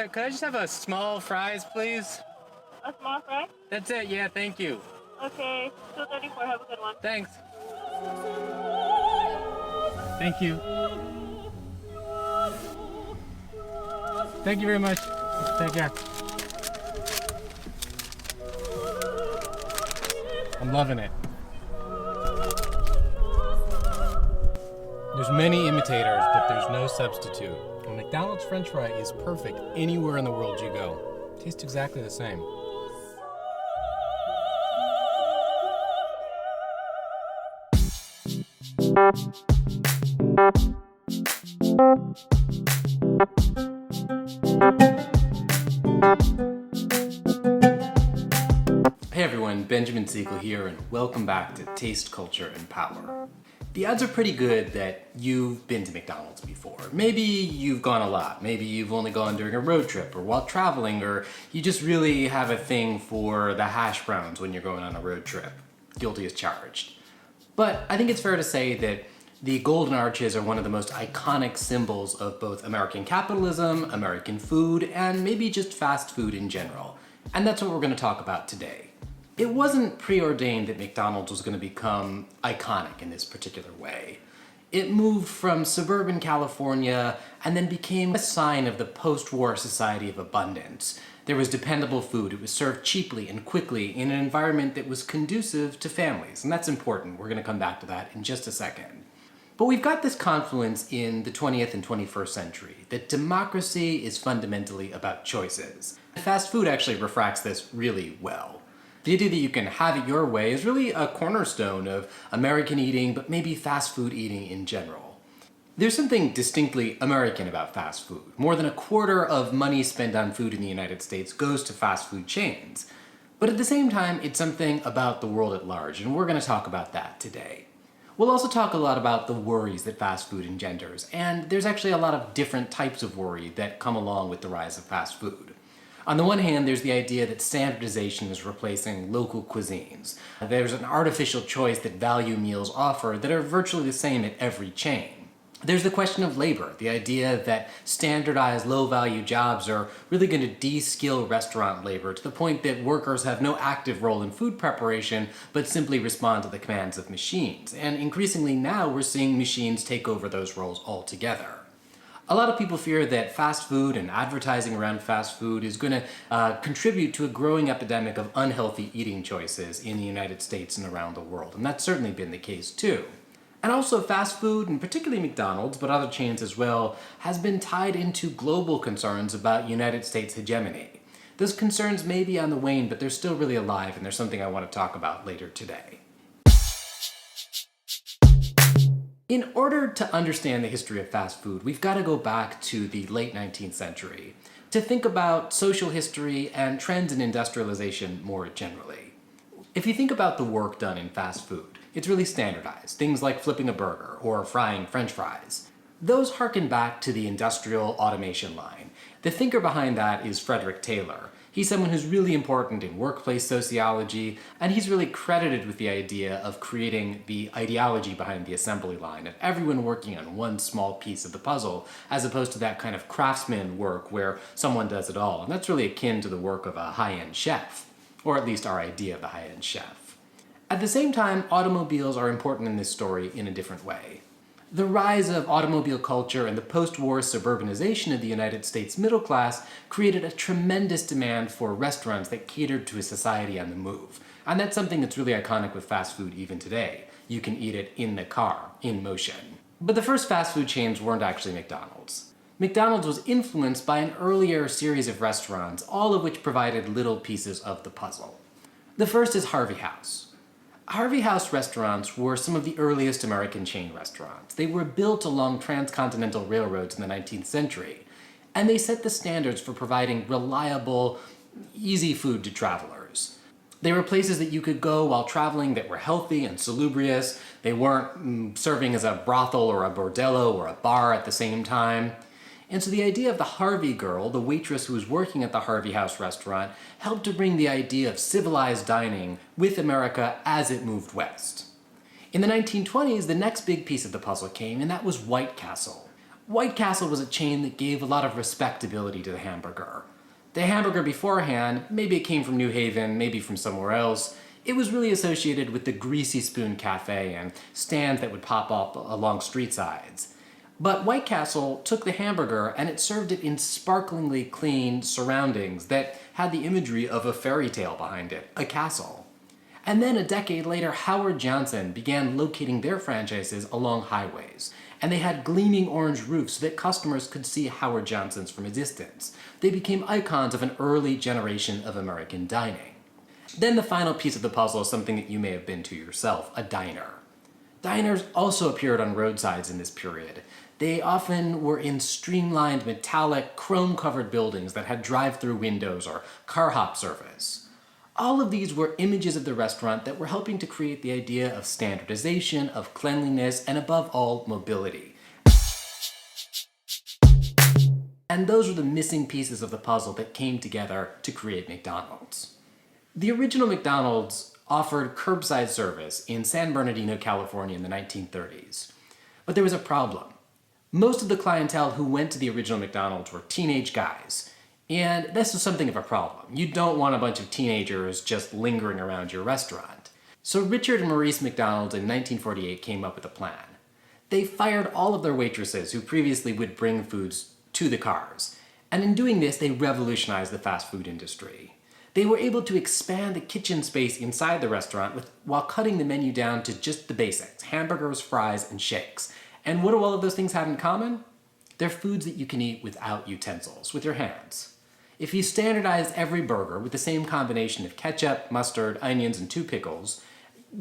could I just have a small fries, please? A small fry? That's it, yeah, thank you. Okay, 234. Have a good one. Thanks. Thank you. Thank you very much. Take care. I'm loving it. There's many imitators, but there's no substitute. A McDonald's French fry is perfect anywhere in the world you go. Tastes exactly the same. Hey everyone, Benjamin Siegel here, and welcome back to Taste, Culture, and Power. The odds are pretty good that you've been to McDonald's before. Maybe you've gone a lot. Maybe you've only gone during a road trip or while traveling, or you just really have a thing for the hash browns when you're going on a road trip. Guilty as charged. But I think it's fair to say that the Golden Arches are one of the most iconic symbols of both American capitalism, American food, and maybe just fast food in general. And that's what we're going to talk about today. It wasn't preordained that McDonald's was going to become iconic in this particular way. It moved from suburban California and then became a sign of the post-war society of abundance. There was dependable food. It was served cheaply and quickly in an environment that was conducive to families. And that's important. We're going to come back to that in just a second. But we've got this confluence in the 20th and 21st century that democracy is fundamentally about choices. Fast food actually refracts this really well. The idea that you can have it your way is really a cornerstone of American eating, but maybe fast food eating in general. There's something distinctly American about fast food. More than a quarter of money spent on food in the United States goes to fast food chains. But at the same time, it's something about the world at large, and we're going to talk about that today. We'll also talk a lot about the worries that fast food engenders, and there's actually a lot of different types of worry that come along with the rise of fast food. On the one hand, there's the idea that standardization is replacing local cuisines. There's an artificial choice that value meals offer that are virtually the same at every chain. There's the question of labor, the idea that standardized low-value jobs are really going to de-skill restaurant labor to the point that workers have no active role in food preparation, but simply respond to the commands of machines. And increasingly now, we're seeing machines take over those roles altogether. A lot of people fear that fast food and advertising around fast food is going to contribute to a growing epidemic of unhealthy eating choices in the United States and around the world, and that's certainly been the case too. And also fast food, and particularly McDonald's, but other chains as well, has been tied into global concerns about United States hegemony. Those concerns may be on the wane, but they're still really alive, and there's something I want to talk about later today. In order to understand the history of fast food, we've got to go back to the late 19th century to think about social history and trends in industrialization more generally. If you think about the work done in fast food, it's really standardized. Things like flipping a burger or frying French fries. Those harken back to the industrial automation line. The thinker behind that is Frederick Taylor. He's someone who's really important in workplace sociology, and he's really credited with the idea of creating the ideology behind the assembly line, of everyone working on one small piece of the puzzle, as opposed to that kind of craftsman work where someone does it all. And that's really akin to the work of a high-end chef, or at least our idea of the high-end chef. At the same time, automobiles are important in this story in a different way. The rise of automobile culture and the post-war suburbanization of the United States middle class created a tremendous demand for restaurants that catered to a society on the move. And that's something that's really iconic with fast food even today. You can eat it in the car, in motion. But the first fast food chains weren't actually McDonald's. McDonald's was influenced by an earlier series of restaurants, all of which provided little pieces of the puzzle. The first is Harvey House. Harvey House restaurants were some of the earliest American chain restaurants. They were built along transcontinental railroads in the 19th century, and they set the standards for providing reliable, easy food to travelers. They were places that you could go while traveling that were healthy and salubrious. They weren't serving as a brothel or a bordello or a bar at the same time. And so the idea of the Harvey girl, the waitress who was working at the Harvey House restaurant, helped to bring the idea of civilized dining with America as it moved west. In the 1920s, the next big piece of the puzzle came, and that was White Castle. White Castle was a chain that gave a lot of respectability to the hamburger. The hamburger beforehand, maybe it came from New Haven, maybe from somewhere else, it was really associated with the Greasy Spoon Cafe and stands that would pop up along street sides. But White Castle took the hamburger and it served it in sparklingly clean surroundings that had the imagery of a fairy tale behind it, a castle. And then a decade later, Howard Johnson began locating their franchises along highways. And they had gleaming orange roofs so that customers could see Howard Johnson's from a distance. They became icons of an early generation of American dining. Then the final piece of the puzzle is something that you may have been to yourself, a diner. Diners also appeared on roadsides in this period. They often were in streamlined, metallic, chrome-covered buildings that had drive-through windows or car hop service. All of these were images of the restaurant that were helping to create the idea of standardization, of cleanliness, and above all, mobility. And those were the missing pieces of the puzzle that came together to create McDonald's. The original McDonald's offered curbside service in San Bernardino, California in the 1930s. But there was a problem. Most of the clientele who went to the original McDonald's were teenage guys. And this was something of a problem. You don't want a bunch of teenagers just lingering around your restaurant. So Richard and Maurice McDonald in 1948 came up with a plan. They fired all of their waitresses who previously would bring foods to the cars. And in doing this, they revolutionized the fast food industry. They were able to expand the kitchen space inside the restaurant while cutting the menu down to just the basics, hamburgers, fries, and shakes. And what do all of those things have in common? They're foods that you can eat without utensils, with your hands. If you standardized every burger with the same combination of ketchup, mustard, onions, and 2 pickles,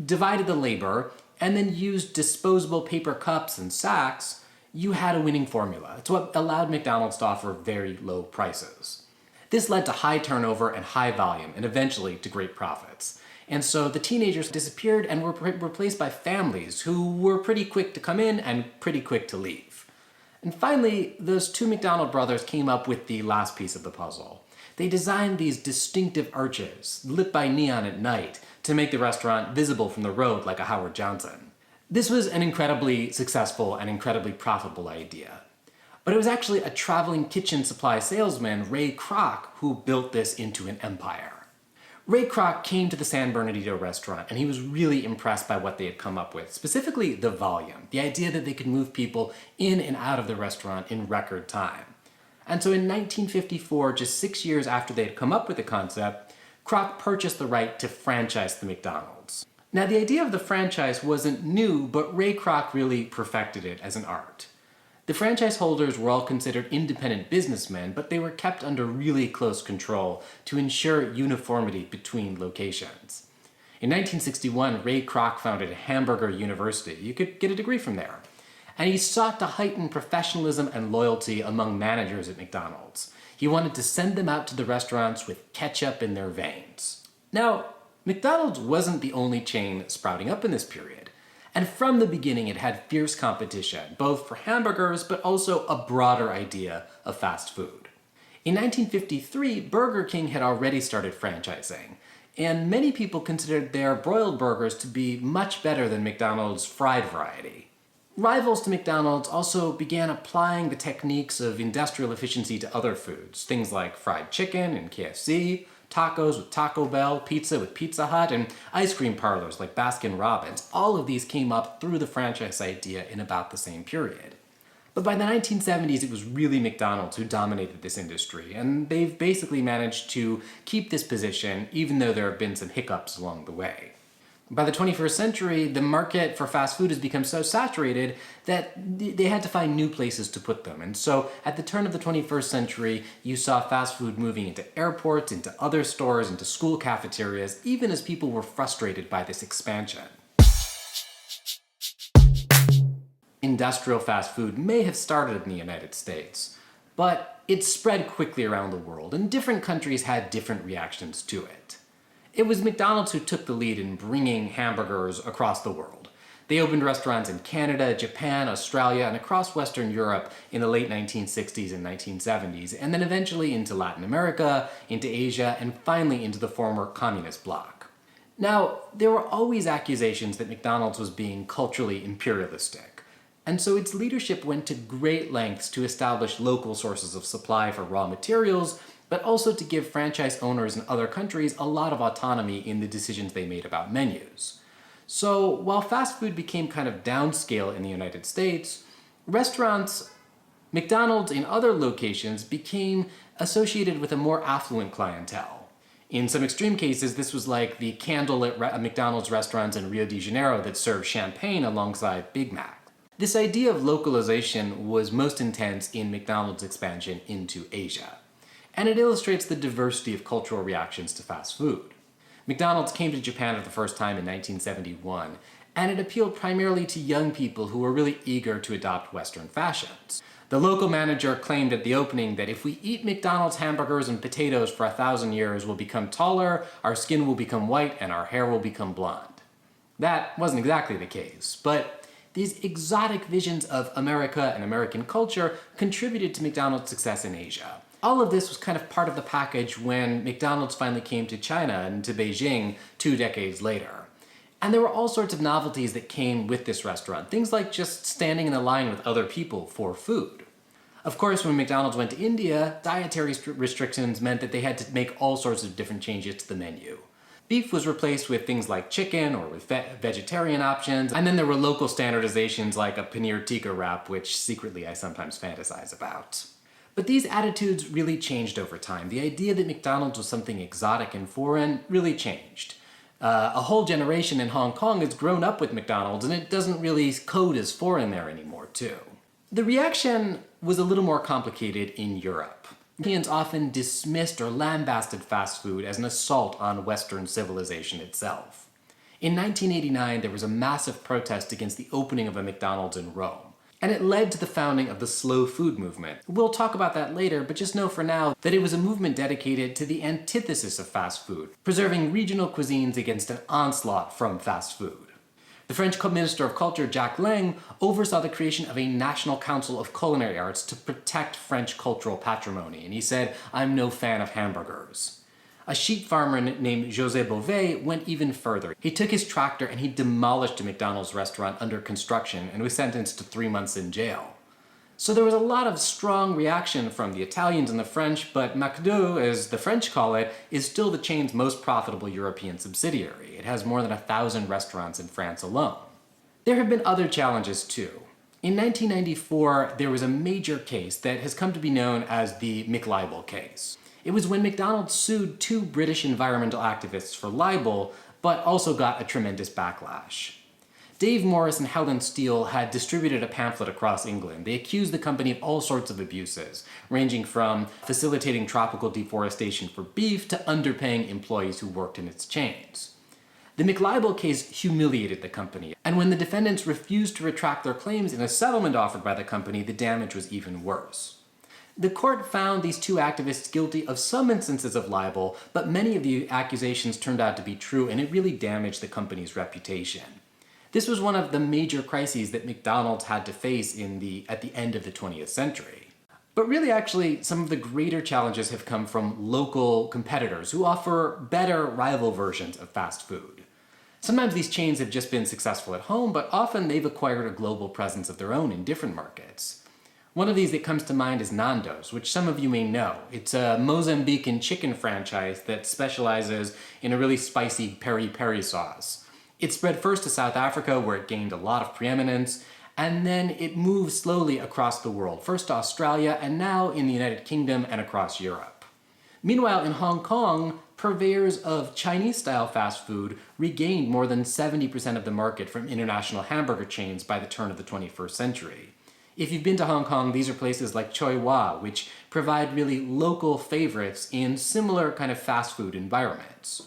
divided the labor, and then used disposable paper cups and sacks, you had a winning formula. It's what allowed McDonald's to offer very low prices. This led to high turnover and high volume, and eventually to great profits. And so the teenagers disappeared and were replaced by families who were pretty quick to come in and pretty quick to leave. And finally, those 2 McDonald brothers came up with the last piece of the puzzle. They designed these distinctive arches, lit by neon at night, to make the restaurant visible from the road like a Howard Johnson. This was an incredibly successful and incredibly profitable idea. But it was actually a traveling kitchen supply salesman, Ray Kroc, who built this into an empire. Ray Kroc came to the San Bernardino restaurant and he was really impressed by what they had come up with, specifically the volume, the idea that they could move people in and out of the restaurant in record time. And so in 1954, just 6 years after they had come up with the concept, Kroc purchased the right to franchise the McDonald's. Now the idea of the franchise wasn't new, but Ray Kroc really perfected it as an art. The franchise holders were all considered independent businessmen, but they were kept under really close control to ensure uniformity between locations. In 1961, Ray Kroc founded a hamburger university. You could get a degree from there. And he sought to heighten professionalism and loyalty among managers at McDonald's. He wanted to send them out to the restaurants with ketchup in their veins. Now, McDonald's wasn't the only chain sprouting up in this period. And from the beginning, it had fierce competition, both for hamburgers, but also a broader idea of fast food. In 1953, Burger King had already started franchising, and many people considered their broiled burgers to be much better than McDonald's fried variety. Rivals to McDonald's also began applying the techniques of industrial efficiency to other foods, things like fried chicken and KFC, tacos with Taco Bell, pizza with Pizza Hut, and ice cream parlors like Baskin-Robbins. All of these came up through the franchise idea in about the same period. But by the 1970s, it was really McDonald's who dominated this industry, and they've basically managed to keep this position even though there have been some hiccups along the way. By the 21st century, the market for fast food has become so saturated that they had to find new places to put them. And so at the turn of the 21st century, you saw fast food moving into airports, into other stores, into school cafeterias, even as people were frustrated by this expansion. Industrial fast food may have started in the United States, but it spread quickly around the world, and different countries had different reactions to it. It was McDonald's who took the lead in bringing hamburgers across the world. They opened restaurants in Canada, Japan, Australia, and across Western Europe in the late 1960s and 1970s, and then eventually into Latin America, into Asia, and finally into the former communist bloc. Now, there were always accusations that McDonald's was being culturally imperialistic. And so its leadership went to great lengths to establish local sources of supply for raw materials, but also to give franchise owners in other countries a lot of autonomy in the decisions they made about menus. So while fast food became kind of downscale in the United States, McDonald's in other locations became associated with a more affluent clientele. In some extreme cases, this was like the candlelit McDonald's restaurants in Rio de Janeiro that served champagne alongside Big Mac. This idea of localization was most intense in McDonald's expansion into Asia, and it illustrates the diversity of cultural reactions to fast food. McDonald's came to Japan for the first time in 1971, and it appealed primarily to young people who were really eager to adopt Western fashions. The local manager claimed at the opening that if we eat McDonald's hamburgers and potatoes for 1,000 years, we'll become taller, our skin will become white, and our hair will become blonde. That wasn't exactly the case, but these exotic visions of America and American culture contributed to McDonald's success in Asia. All of this was kind of part of the package when McDonald's finally came to China and to Beijing 2 decades later. And there were all sorts of novelties that came with this restaurant, things like just standing in a line with other people for food. Of course, when McDonald's went to India, dietary restrictions meant that they had to make all sorts of different changes to the menu. Beef was replaced with things like chicken or with vegetarian options, and then there were local standardizations like a paneer tikka wrap, which secretly I sometimes fantasize about. But these attitudes really changed over time. The idea that McDonald's was something exotic and foreign really changed. A whole generation in Hong Kong has grown up with McDonald's, and it doesn't really code as foreign there anymore, too. The reaction was a little more complicated in Europe. Europeans often dismissed or lambasted fast food as an assault on Western civilization itself. In 1989, there was a massive protest against the opening of a McDonald's in Rome, and it led to the founding of the slow food movement. We'll talk about that later, but just know for now that it was a movement dedicated to the antithesis of fast food, preserving regional cuisines against an onslaught from fast food. The French Minister of Culture, Jacques Lang, oversaw the creation of a National Council of Culinary Arts to protect French cultural patrimony, and he said, "I'm no fan of hamburgers." A sheep farmer named José Bové went even further. He took his tractor and he demolished a McDonald's restaurant under construction and was sentenced to 3 months in jail. So there was a lot of strong reaction from the Italians and the French, but McDo, as the French call it, is still the chain's most profitable European subsidiary. It has more than 1,000 restaurants in France alone. There have been other challenges too. In 1994, there was a major case that has come to be known as the McLibel case. It was when McDonald's sued 2 British environmental activists for libel, but also got a tremendous backlash. Dave Morris and Helen Steele had distributed a pamphlet across England. They accused the company of all sorts of abuses, ranging from facilitating tropical deforestation for beef to underpaying employees who worked in its chains. The McLibel case humiliated the company, and when the defendants refused to retract their claims in a settlement offered by the company, the damage was even worse. The court found these 2 activists guilty of some instances of libel, but many of the accusations turned out to be true, and it really damaged the company's reputation. This was one of the major crises that McDonald's had to face at the end of the 20th century. But really, actually, some of the greater challenges have come from local competitors who offer better rival versions of fast food. Sometimes these chains have just been successful at home, but often they've acquired a global presence of their own in different markets. One of these that comes to mind is Nando's, which some of you may know. It's a Mozambican chicken franchise that specializes in a really spicy peri-peri sauce. It spread first to South Africa, where it gained a lot of preeminence, and then it moved slowly across the world, first to Australia, and now in the United Kingdom and across Europe. Meanwhile, in Hong Kong, purveyors of Chinese-style fast food regained more than 70% of the market from international hamburger chains by the turn of the 21st century. If you've been to Hong Kong, these are places like Choi Wah, which provide really local favorites in similar kind of fast food environments.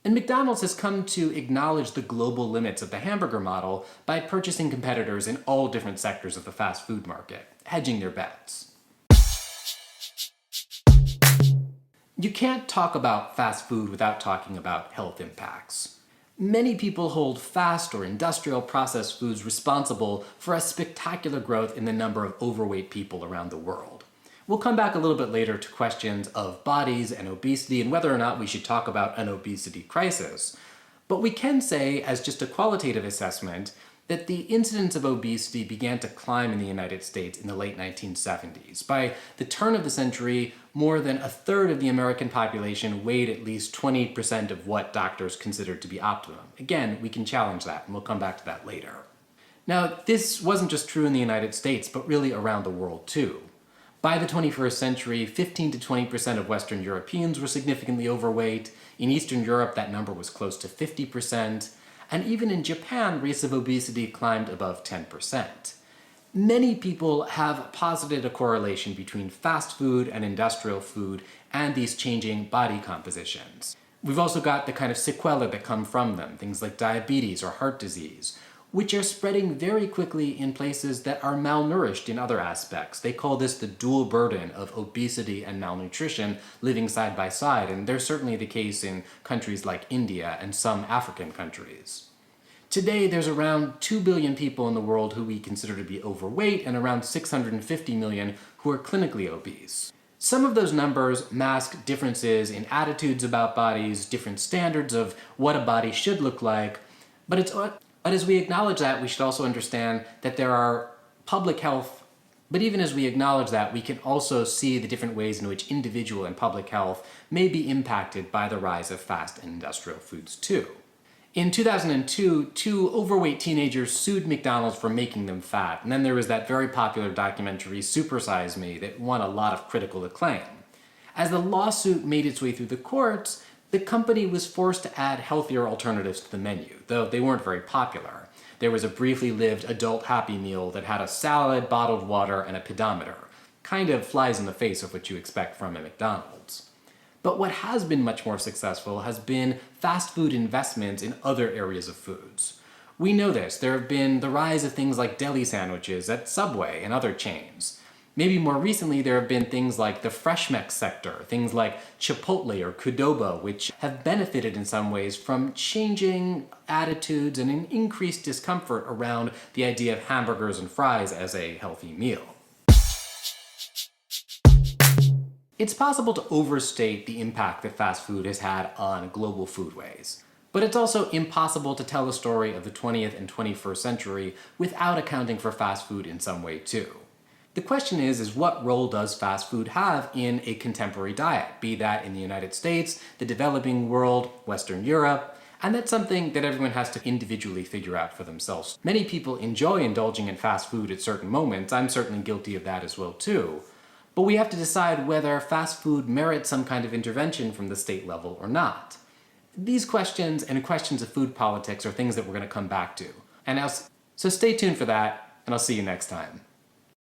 And McDonald's has come to acknowledge the global limits of the hamburger model by purchasing competitors in all different sectors of the fast food market, hedging their bets. You can't talk about fast food without talking about health impacts. Many people hold fast or industrial processed foods responsible for a spectacular growth in the number of overweight people around the world. We'll come back a little bit later to questions of bodies and obesity and whether or not we should talk about an obesity crisis. But we can say, as just a qualitative assessment, that the incidence of obesity began to climb in the United States in the late 1970s. By the turn of the century, more than a third of the American population weighed at least 20% of what doctors considered to be optimum. Again, we can challenge that, and we'll come back to that later. Now, this wasn't just true in the United States, but really around the world too. By the 21st century, 15 to 20% of Western Europeans were significantly overweight. In Eastern Europe, that number was close to 50%. And even in Japan, rates of obesity climbed above 10%. Many people have posited a correlation between fast food and industrial food and these changing body compositions. We've also got the kind of sequelae that come from them, things like diabetes or heart disease, which are spreading very quickly in places that are malnourished in other aspects. They call this the dual burden of obesity and malnutrition living side by side, and they're certainly the case in countries like India and some African countries. Today, there's around 2 billion people in the world who we consider to be overweight and around 650 million who are clinically obese. Some of those numbers mask differences in attitudes about bodies, different standards of what a body should look like, but as we acknowledge that, we should also understand that there are public health, but even as we acknowledge that, we can also see the different ways in which individual and public health may be impacted by the rise of fast and industrial foods too. In 2002, two overweight teenagers sued McDonald's for making them fat, and then there was that very popular documentary, Super Size Me, that won a lot of critical acclaim. As the lawsuit made its way through the courts, the company was forced to add healthier alternatives to the menu, though they weren't very popular. There was a briefly lived adult Happy Meal that had a salad, bottled water, and a pedometer. Kind of flies in the face of what you expect from a McDonald's. But what has been much more successful has been fast food investments in other areas of foods. We know this. There have been the rise of things like deli sandwiches at Subway and other chains. Maybe more recently, there have been things like the Fresh Mex sector, things like Chipotle or Qdoba, which have benefited in some ways from changing attitudes and an increased discomfort around the idea of hamburgers and fries as a healthy meal. It's possible to overstate the impact that fast food has had on global foodways. But it's also impossible to tell a story of the 20th and 21st century without accounting for fast food in some way too. The question is what role does fast food have in a contemporary diet, be that in the United States, the developing world, Western Europe, and that's something that everyone has to individually figure out for themselves. Many people enjoy indulging in fast food at certain moments. I'm certainly guilty of that as well too. But we have to decide whether fast food merits some kind of intervention from the state level or not. These questions and questions of food politics are things that we're going to come back to. So stay tuned for that, and I'll see you next time.